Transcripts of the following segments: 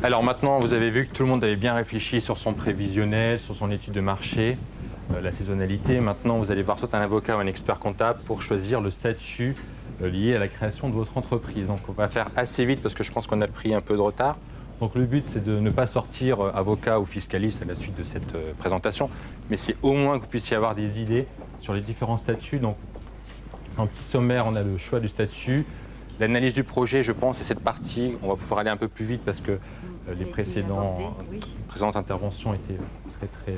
Alors maintenant, vous avez vu que tout le monde avait bien réfléchi sur son prévisionnel, sur son étude de marché, la saisonnalité. Maintenant, vous allez voir soit un avocat ou un expert comptable pour choisir le statut lié à la création de votre entreprise. Donc on va faire assez vite parce que je pense qu'on a pris un peu de retard. Donc le but, c'est de ne pas sortir avocat ou fiscaliste à la suite de cette présentation, mais c'est au moins que vous puissiez avoir des idées sur les différents statuts. Donc en petit sommaire, on a le choix du statut. L'analyse du projet, je pense, c'est cette partie. On va pouvoir aller un peu plus vite parce que les précédentes interventions étaient très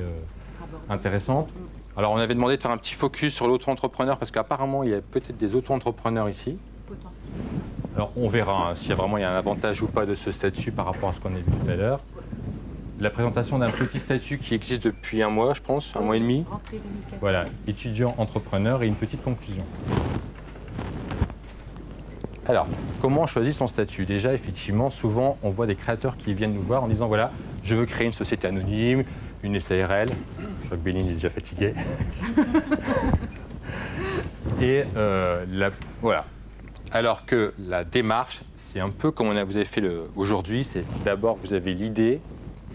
intéressantes. Alors, on avait demandé de faire un petit focus sur l'auto-entrepreneur parce qu'apparemment, il y a peut-être des auto-entrepreneurs ici. Potentiellement. Alors, on verra s'il y a vraiment un avantage ou pas de ce statut par rapport à ce qu'on a vu tout à l'heure. La présentation d'un petit statut qui existe depuis un mois, je pense, un mois et demi. Rentrée 2014. Voilà, étudiant, entrepreneur et une petite conclusion. Alors, comment on choisit son statut? Déjà, effectivement, souvent, on voit des créateurs qui viennent nous voir en disant, voilà, je veux créer une société anonyme, une SARL. Je vois que Béline est déjà fatiguée. Et voilà. Alors que la démarche, c'est un peu comme vous avez fait aujourd'hui, c'est d'abord, vous avez l'idée,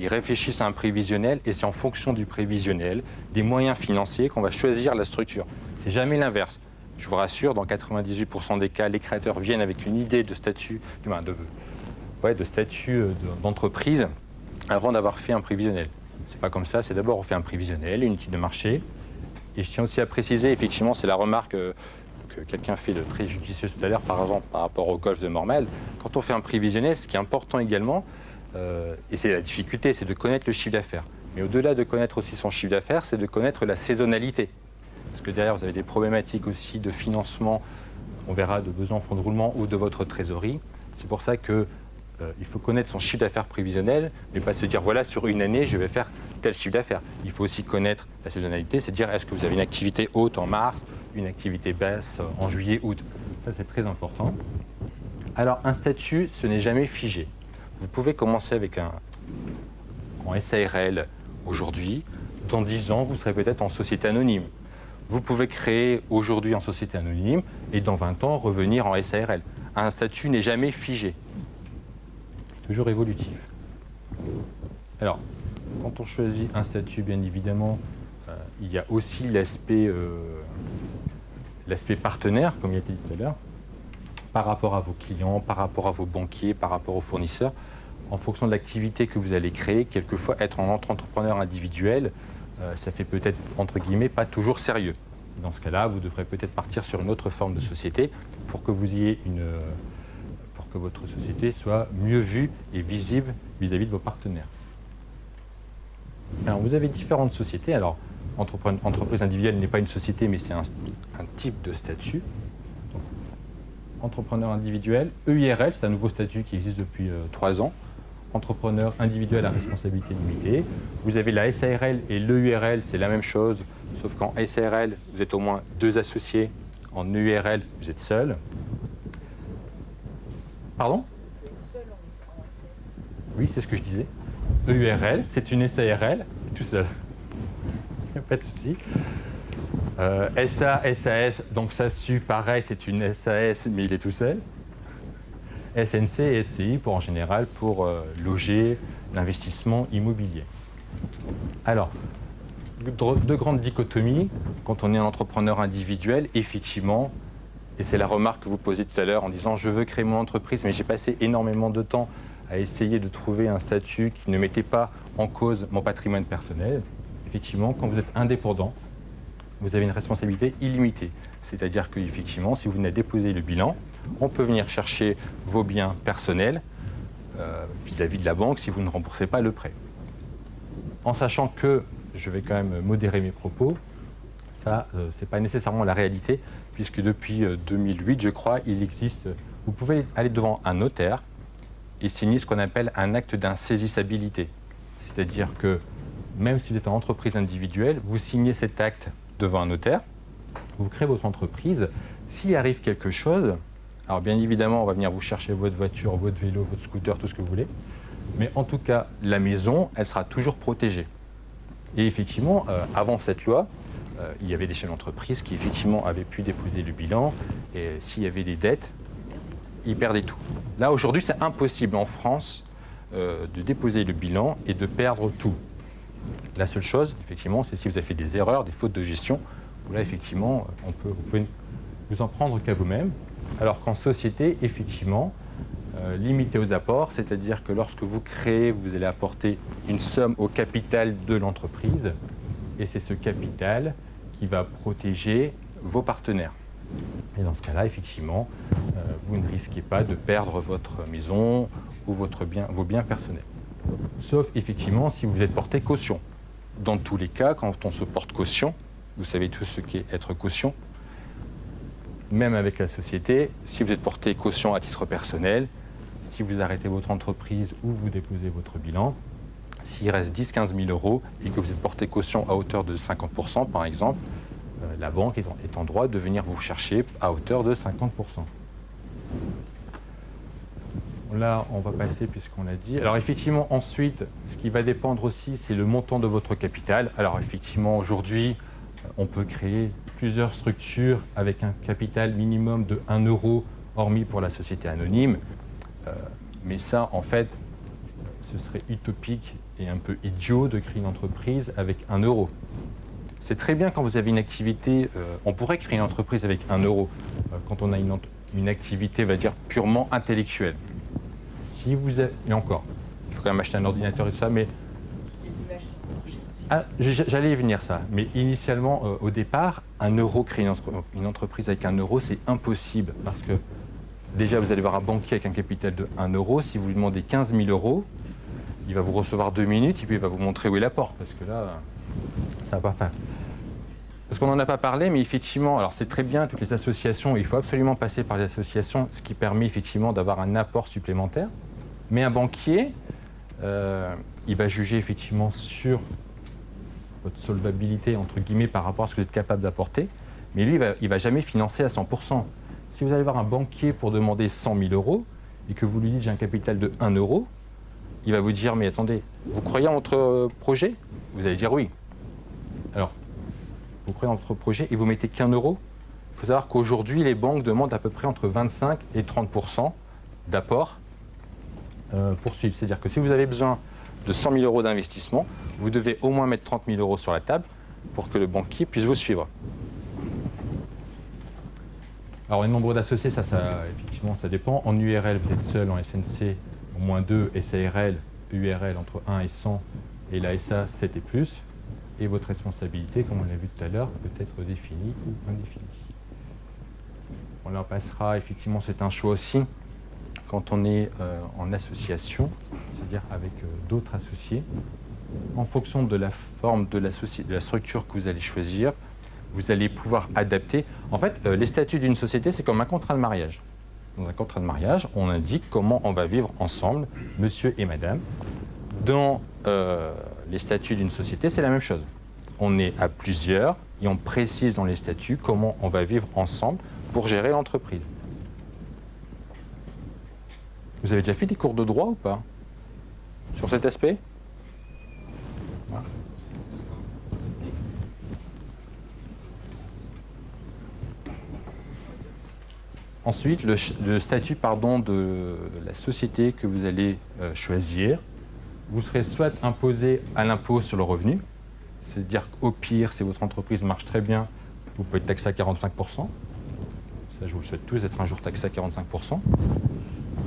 ils réfléchissent à un prévisionnel, et c'est en fonction du prévisionnel, des moyens financiers, qu'on va choisir la structure. C'est jamais l'inverse. Je vous rassure, dans 98% des cas, les créateurs viennent avec une idée de statut, d'entreprise avant d'avoir fait un prévisionnel. C'est pas comme ça, c'est d'abord on fait un prévisionnel, une étude de marché. Et je tiens aussi à préciser, effectivement, c'est la remarque que quelqu'un fait de très judicieuse tout à l'heure, par exemple, par rapport au golf de Mormel. Quand on fait un prévisionnel, ce qui est important également, et c'est la difficulté, c'est de connaître le chiffre d'affaires. Mais au-delà de connaître aussi son chiffre d'affaires, c'est de connaître la saisonnalité. Parce que derrière, vous avez des problématiques aussi de financement, on verra, de besoin en fonds de roulement ou de votre trésorerie. C'est pour ça qu'il faut connaître son chiffre d'affaires prévisionnel, mais pas se dire, voilà, sur une année, je vais faire tel chiffre d'affaires. Il faut aussi connaître la saisonnalité, c'est dire, est-ce que vous avez une activité haute en mars, une activité basse en juillet, août. Ça, c'est très important. Alors, un statut, ce n'est jamais figé. Vous pouvez commencer avec en SARL aujourd'hui. Dans 10 ans, vous serez peut-être en société anonyme. Vous pouvez créer aujourd'hui en société anonyme et dans 20 ans revenir en SARL. Un statut n'est jamais figé, toujours évolutif. Alors, quand on choisit un statut, bien évidemment, il y a aussi l'aspect partenaire, comme il a été dit tout à l'heure, par rapport à vos clients, par rapport à vos banquiers, par rapport aux fournisseurs. En fonction de l'activité que vous allez créer, quelquefois être en entrepreneur individuel, ça fait peut-être, entre guillemets, pas toujours sérieux. Dans ce cas-là, vous devrez peut-être partir sur une autre forme de société pour que pour que votre société soit mieux vue et visible vis-à-vis de vos partenaires. Alors, vous avez différentes sociétés. Alors, entreprise individuelle n'est pas une société, mais c'est un type de statut. Donc, entrepreneur individuel, EIRL, c'est un nouveau statut qui existe depuis 3 ans. Entrepreneur individuel à responsabilité limitée. Vous avez la SARL et l'EURL, c'est la même chose, sauf qu'en SARL, vous êtes au moins 2 associés. En EURL, vous êtes seul. Pardon? Oui, c'est ce que je disais. EURL, c'est une SARL, tout seul. Il n'y a pas de souci. SA, SAS, donc SASU, pareil, c'est une SAS, mais il est tout seul. SNC et SCI en général pour loger l'investissement immobilier. Alors, deux grandes dichotomies. Quand on est un entrepreneur individuel, effectivement, et c'est la remarque que vous posiez tout à l'heure en disant « je veux créer mon entreprise, mais j'ai passé énormément de temps à essayer de trouver un statut qui ne mettait pas en cause mon patrimoine personnel ». Effectivement, quand vous êtes indépendant, vous avez une responsabilité illimitée. C'est-à-dire qu'effectivement, si vous venez déposer le bilan, on peut venir chercher vos biens personnels vis-à-vis de la banque si vous ne remboursez pas le prêt. En sachant que, je vais quand même modérer mes propos, ça, ce n'est pas nécessairement la réalité, puisque depuis 2008, je crois, il existe, vous pouvez aller devant un notaire et signer ce qu'on appelle un acte d'insaisissabilité. C'est-à-dire que, même si vous êtes en entreprise individuelle, vous signez cet acte devant un notaire, vous créez votre entreprise. S'il arrive quelque chose, alors bien évidemment, on va venir vous chercher votre voiture, votre vélo, votre scooter, tout ce que vous voulez. Mais en tout cas, la maison, elle sera toujours protégée. Et effectivement, avant cette loi, il y avait des chefs d'entreprise qui effectivement avaient pu déposer le bilan. Et s'il y avait des dettes, ils perdaient tout. Là, aujourd'hui, c'est impossible. En France, de déposer le bilan et de perdre tout. La seule chose, effectivement, c'est si vous avez fait des erreurs, des fautes de gestion, où là, effectivement, vous pouvez vous en prendre qu'à vous-même. Alors qu'en société, effectivement, limité aux apports, c'est-à-dire que lorsque vous créez, vous allez apporter une somme au capital de l'entreprise, et c'est ce capital qui va protéger vos partenaires. Et dans ce cas-là, effectivement, vous ne risquez pas de perdre votre maison ou vos biens personnels. Sauf, effectivement, si vous êtes porté caution. Dans tous les cas, quand on se porte caution, vous savez tous ce qu'est être caution, même avec la société, si vous êtes porté caution à titre personnel, si vous arrêtez votre entreprise ou vous déposez votre bilan, s'il reste 10-15 000 euros et que vous êtes porté caution à hauteur de 50%, par exemple, la banque est en droit de venir vous chercher à hauteur de 50%. Là, on va passer puisqu'on l'a dit. Alors effectivement, ensuite, ce qui va dépendre aussi, c'est le montant de votre capital. Alors effectivement, aujourd'hui, on peut créer plusieurs structures avec un capital minimum de 1 euro, hormis pour la société anonyme. Mais ça, en fait, ce serait utopique et un peu idiot de créer une entreprise avec 1 euro. C'est très bien quand vous avez une activité, on pourrait créer une entreprise avec 1 euro, quand on a une activité, on va dire, purement intellectuelle. Si vous avez, et encore, il faut quand même acheter un ordinateur et tout ça, mais... Ah, j'allais y venir ça, mais initialement, au départ, 1 euro, créer une entreprise avec 1 euro, c'est impossible, parce que déjà, vous allez voir un banquier avec un capital de 1 euro, si vous lui demandez 15 000 euros, il va vous recevoir 2 minutes, et puis il va vous montrer où est la porte, parce que là, ça ne va pas faire. Parce qu'on n'en a pas parlé, mais effectivement, alors c'est très bien, toutes les associations, il faut absolument passer par les associations, ce qui permet effectivement d'avoir un apport supplémentaire. Mais un banquier, il va juger effectivement sur votre solvabilité, entre guillemets, par rapport à ce que vous êtes capable d'apporter. Mais lui, il ne va jamais financer à 100%. Si vous allez voir un banquier pour demander 100 000 euros et que vous lui dites j'ai un capital de 1 euro, il va vous dire mais attendez, vous croyez en votre projet? Vous allez dire oui. Alors, vous croyez en votre projet et vous mettez qu'1 euro? Il faut savoir qu'aujourd'hui, les banques demandent à peu près entre 25 et 30% d'apport pour suivre. C'est-à-dire que si vous avez besoin de 100 000 euros d'investissement, vous devez au moins mettre 30 000 euros sur la table pour que le banquier puisse vous suivre. Alors, le nombre d'associés, effectivement, ça dépend. En URL, vous êtes seul, en SNC, au moins 2, SARL, URL entre 1 et 100, et la SA, 7 et plus. Et votre responsabilité, comme on l'a vu tout à l'heure, peut être définie ou indéfinie. On en passera, effectivement, c'est un choix aussi quand on est en association, c'est-à-dire avec d'autres associés. En fonction de la forme de la structure que vous allez choisir, vous allez pouvoir adapter. En fait, les statuts d'une société, c'est comme un contrat de mariage. Dans un contrat de mariage, on indique comment on va vivre ensemble, monsieur et madame. Dans les statuts d'une société, c'est la même chose. On est à plusieurs et on précise dans les statuts comment on va vivre ensemble pour gérer l'entreprise. Vous avez déjà fait des cours de droit ou pas sur cet aspect? Voilà. Ensuite, le statut de la société que vous allez choisir, vous serez soit imposé à l'impôt sur le revenu, c'est-à-dire qu'au pire, si votre entreprise marche très bien, vous pouvez être taxé à 45%. Ça, je vous le souhaite tous, d'être un jour taxé à 45%.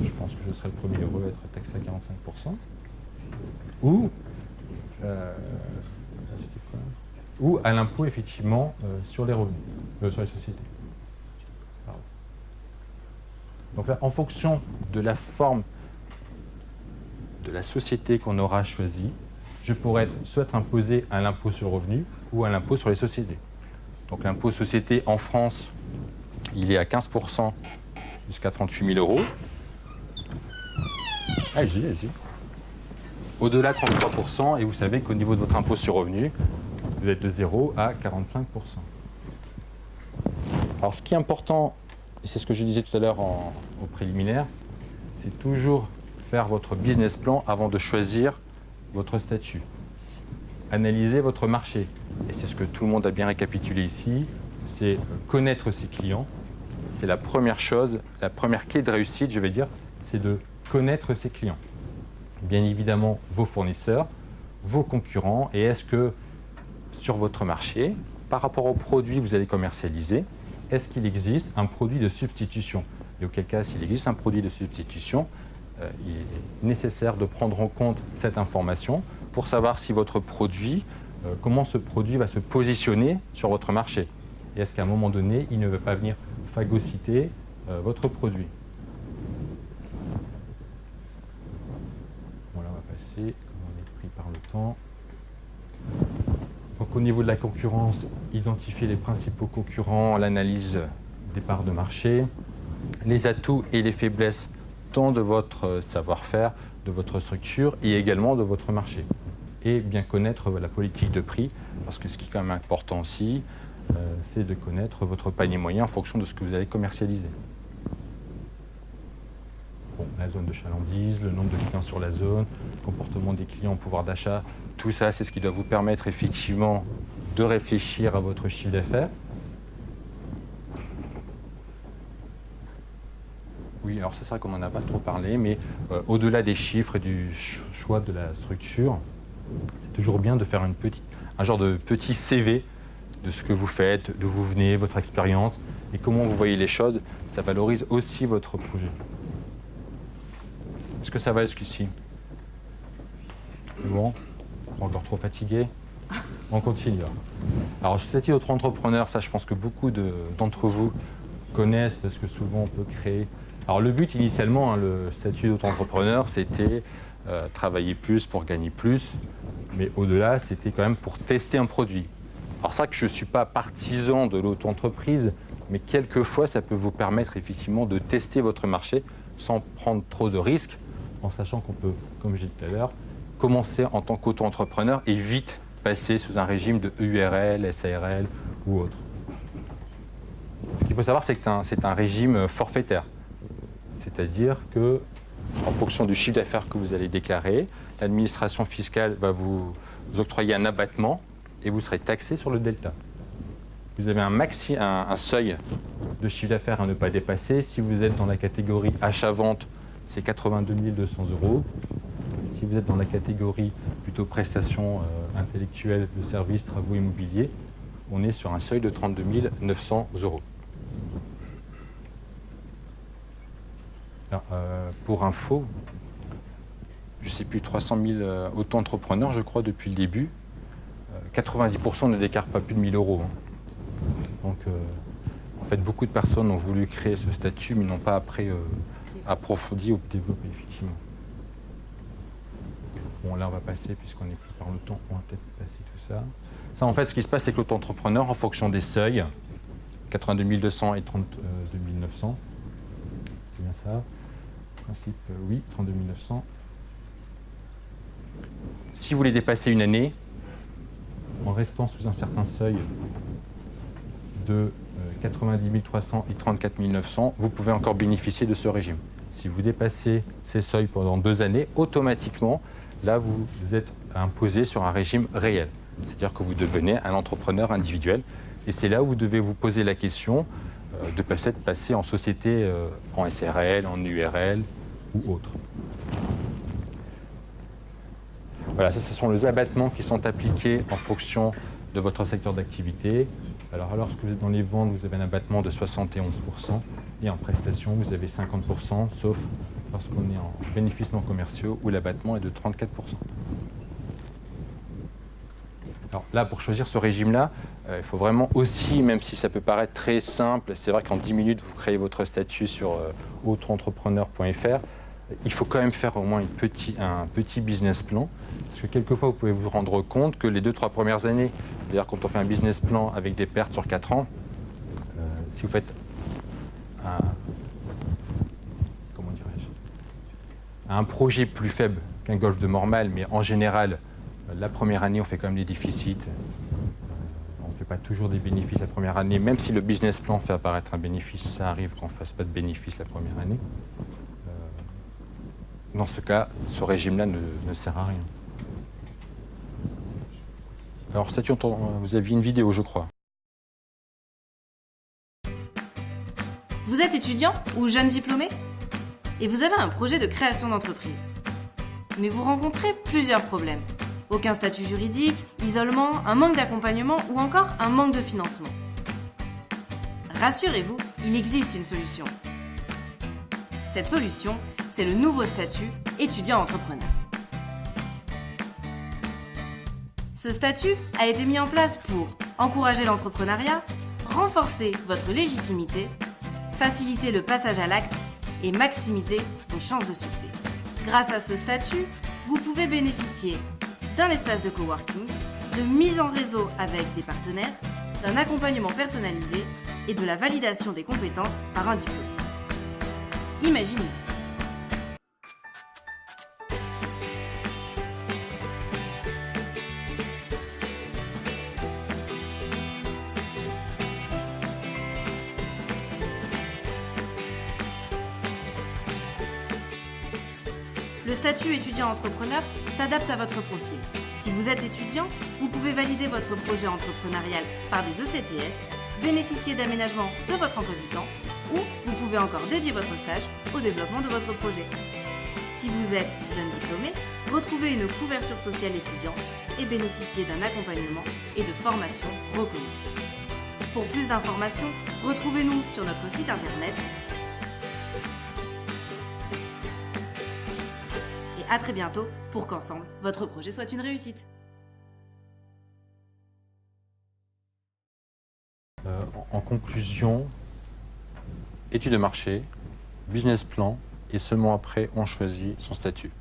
Je pense que je serai le premier heureux à être taxé à 45%. Ou à l'impôt, effectivement, sur les revenus, sur les sociétés. Pardon. Donc là, en fonction de la forme de la société qu'on aura choisie, je pourrais être soit imposé à l'impôt sur le revenu ou à l'impôt sur les sociétés. Donc l'impôt société en France, il est à 15% jusqu'à 38 000 euros. Allez-y, allez-y. Au-delà de 33%, et vous savez qu'au niveau de votre impôt sur revenu, vous êtes de 0 à 45%. Alors ce qui est important, et c'est ce que je disais tout à l'heure au préliminaire, c'est toujours faire votre business plan avant de choisir votre statut. Analysez votre marché. Et c'est ce que tout le monde a bien récapitulé ici, c'est connaître ses clients. C'est la première chose, la première clé de réussite, je vais dire, c'est de connaître ses clients. bien évidemment vos fournisseurs, vos concurrents, et est-ce que sur votre marché, par rapport aux produits que vous allez commercialiser, est-ce qu'il existe un produit de substitution? Et auquel cas, s'il existe un produit de substitution, il est nécessaire de prendre en compte cette information pour savoir si votre produit, comment ce produit va se positionner sur votre marché. Et est-ce qu'à un moment donné, il ne va pas venir phagocyter votre produit? Voilà, on va passer, comme on est pris par le temps. Donc au niveau de la concurrence, identifier les principaux concurrents, l'analyse des parts de marché, les atouts et les faiblesses tant de votre savoir-faire, de votre structure et également de votre marché. Et bien connaître la politique de prix, parce que ce qui est quand même important aussi, c'est de connaître votre panier moyen en fonction de ce que vous allez commercialiser. Bon, la zone de chalandise, le nombre de clients sur la zone, le comportement des clients, pouvoir d'achat, tout ça, c'est ce qui doit vous permettre effectivement de réfléchir à votre chiffre d'affaires. Oui, alors c'est vrai qu'on n'en a pas trop parlé, mais au-delà des chiffres et du choix de la structure, c'est toujours bien de faire un genre de petit CV de ce que vous faites, d'où vous venez, votre expérience et comment vous voyez les choses. Ça valorise aussi votre projet. Est-ce que ça va jusqu'ici? C'est bon? Encore trop fatigué? On continue. Alors, statut d'auto-entrepreneur, ça, je pense que beaucoup d'entre vous connaissent parce que souvent on peut créer. Alors, le but initialement, le statut d'auto-entrepreneur, c'était travailler plus pour gagner plus, mais au-delà, c'était quand même pour tester un produit. Alors, ça que je ne suis pas partisan de l'auto-entreprise, mais quelquefois, ça peut vous permettre effectivement de tester votre marché sans prendre trop de risques, en sachant qu'on peut, comme j'ai dit tout à l'heure, commencer en tant qu'auto-entrepreneur et vite passer sous un régime de URL, SARL ou autre. Ce qu'il faut savoir, c'est que c'est un régime forfaitaire. C'est-à-dire que, en fonction du chiffre d'affaires que vous allez déclarer, l'administration fiscale va vous octroyer un abattement et vous serez taxé sur le delta. Vous avez un seuil de chiffre d'affaires à ne pas dépasser. Si vous êtes dans la catégorie achat-vente, c'est 82 200 €. Si vous êtes dans la catégorie plutôt prestations intellectuelles de services, travaux immobiliers, on est sur un seuil de 32 900 €. Alors, pour info, je ne sais plus, 300 000 auto-entrepreneurs, je crois, depuis le début. 90% ne déclarent pas plus de 1 000 €. Hein. Donc, en fait, beaucoup de personnes ont voulu créer ce statut, mais n'ont pas après approfondi ou développé, effectivement. Bon, là, on va passer, puisqu'on est pris par le temps, on va peut-être passer tout ça. Ça, en fait, ce qui se passe, c'est que l'auto-entrepreneur, en fonction des seuils, 82 200 et 32 900, c'est bien ça. En principe, oui, 32 900. Si vous voulez dépasser une année, en restant sous un certain seuil de 90 300 et 34 900, vous pouvez encore bénéficier de ce régime. Si vous dépassez ces seuils pendant 2 années, automatiquement, là, vous êtes imposé sur un régime réel. C'est-à-dire que vous devenez un entrepreneur individuel. Et c'est là où vous devez vous poser la question de peut-être passer en société en SRL, en URL ou autre. Voilà, ça, ce sont les abattements qui sont appliqués en fonction de votre secteur d'activité. Alors, lorsque vous êtes dans les ventes, vous avez un abattement de 71%. Et en prestation, vous avez 50%, sauf lorsqu'on est en bénéfices non commerciaux, où l'abattement est de 34%. Alors là, pour choisir ce régime-là, il faut vraiment aussi, même si ça peut paraître très simple, c'est vrai qu'en 10 minutes, vous créez votre statut sur autoentrepreneur.fr, il faut quand même faire au moins un petit business plan, parce que quelquefois, vous pouvez vous rendre compte que les 2-3 premières années, d'ailleurs quand on fait un business plan avec des pertes sur 4 ans, si vous faites un projet plus faible qu'un golf de Mormal, mais en général, la première année, on fait quand même des déficits. On ne fait pas toujours des bénéfices la première année, même si le business plan fait apparaître un bénéfice, ça arrive qu'on ne fasse pas de bénéfices la première année. Dans ce cas, ce régime-là ne sert à rien. Alors, statut, vous aviez une vidéo, je crois. Vous êtes étudiant ou jeune diplômé ? Et vous avez un projet de création d'entreprise ? mais vous rencontrez plusieurs problèmes. Aucun statut juridique, isolement, un manque d'accompagnement ou encore un manque de financement. Rassurez-vous, il existe une solution. Cette solution, c'est le nouveau statut étudiant-entrepreneur. Ce statut a été mis en place pour encourager l'entrepreneuriat, renforcer votre légitimité, faciliter le passage à l'acte et maximiser vos chances de succès. Grâce à ce statut, vous pouvez bénéficier d'un espace de coworking, de mise en réseau avec des partenaires, d'un accompagnement personnalisé et de la validation des compétences par un diplôme. Imaginez. Le statut étudiant-entrepreneur s'adapte à votre profil. Si vous êtes étudiant, vous pouvez valider votre projet entrepreneurial par des ECTS, bénéficier d'aménagement de votre emploi du temps, ou vous pouvez encore dédier votre stage au développement de votre projet. Si vous êtes jeune diplômé, retrouvez une couverture sociale étudiante et bénéficiez d'un accompagnement et de formation reconnue. Pour plus d'informations, retrouvez-nous sur notre site internet. Et à très bientôt pour qu'ensemble, votre projet soit une réussite. En conclusion, étude de marché, business plan, et seulement après, on choisit son statut.